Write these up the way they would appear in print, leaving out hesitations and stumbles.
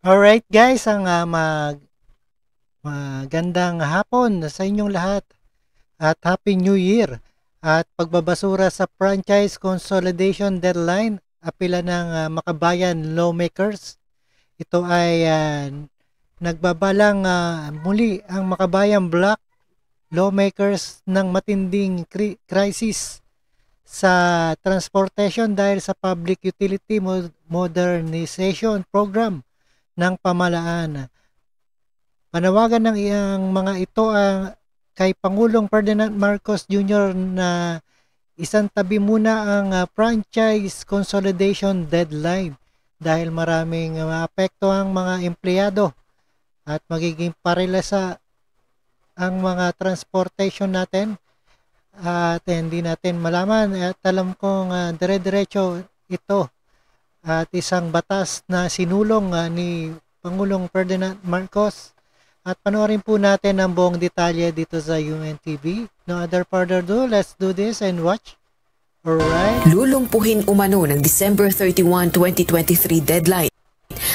Alright guys, ang magandang hapon sa inyong lahat at Happy New Year. At pagbabasura sa franchise consolidation deadline, apela ng makabayan lawmakers. Ito ay nagbabalang muli ang makabayang block lawmakers ng matinding crisis sa transportation dahil sa Public Utility Modernization Program ng pamahalaan. Panawagan ng iyang mga ito kay Pangulong Ferdinand Marcos Jr. na isantabi muna ang franchise consolidation deadline dahil maraming maapekto ang mga empleyado at magiging parelasa ang mga transportation natin at hindi natin malaman at alam kong dire-diretso ito at isang batas na sinulong ni Pangulong Ferdinand Marcos. At panoorin po natin ang buong detalye dito sa UNTV. No other further ado, let's do this and watch. Alright. Lulumpuhin umano ng December 31, 2023 deadline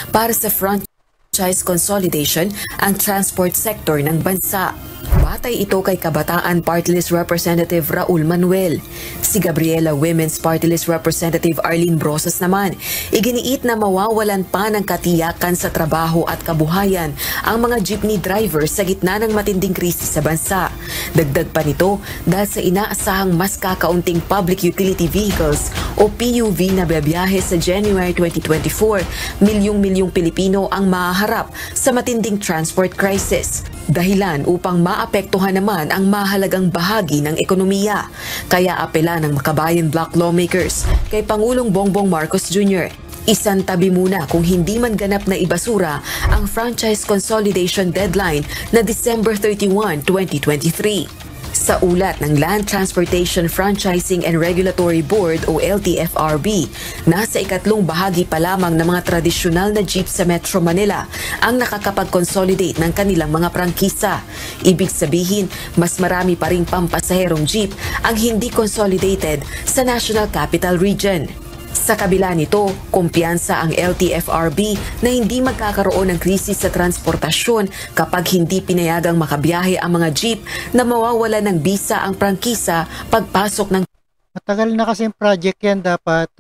para sa franchise consolidation ang transport sector ng bansa. Batay ito kay Kabataan Party List Representative Raul Manuel. Si Gabriela Women's Party List Representative Arlene Brosas naman, iginiit na mawawalan pa ng katiyakan sa trabaho at kabuhayan ang mga jeepney drivers sa gitna ng matinding krisis sa bansa. Dagdag pa nito dahil sa inaasahang mas kakaunting public utility vehicles o PUV na biyahe sa January 2024, milyong-milyong Pilipino ang mahaharap sa matinding transport crisis. Dahilan upang maapektuhan naman ang mahalagang bahagi ng ekonomiya. Kaya apela ng makabayan block lawmakers kay Pangulong Bongbong Marcos Jr. Isantabi muna kung hindi man ganap na ibasura ang franchise consolidation deadline na December 31, 2023. Sa ulat ng Land Transportation Franchising and Regulatory Board o LTFRB, nasa ikatlong bahagi pa lamang ng mga tradisyonal na jeep sa Metro Manila ang nakakapag-consolidate ng kanilang mga prangkisa. Ibig sabihin, mas marami pa ring pampasaherong jeep ang hindi consolidated sa National Capital Region. Sa kabila nito, kumpiyansa ang LTFRB na hindi magkakaroon ng krisis sa transportasyon kapag hindi pinayagang makabiyahe ang mga jeep na mawawala ng bisa ang prangkisa pagpasok ng... Matagal na kasing project yan, dapat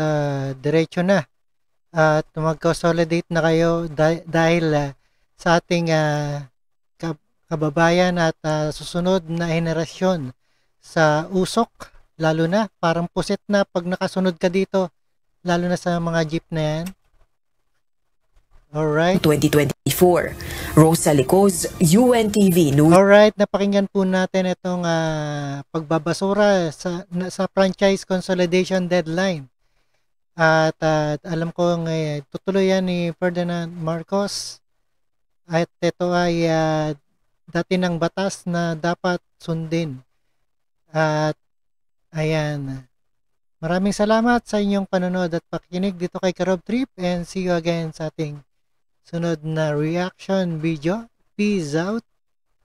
diretso na. At mag-consolidate na kayo dahil sa ating kababayan at susunod na henerasyon sa usok, lalo na parang puset na pag nakasunod ka dito. Lalo na sa mga jeep na yan. Alright. 2024. Rosa Licoz, UNTV News. Alright, napakinggan po natin itong pagbabasura sa franchise consolidation deadline. At alam ko tutuloy yan ni Ferdinand Marcos. At ito ay dati ng batas na dapat sundin. At ayan. Maraming salamat sa inyong panonood at pakikinig dito kay Karob Trip, and see you again sa ating sunod na reaction video. Peace out!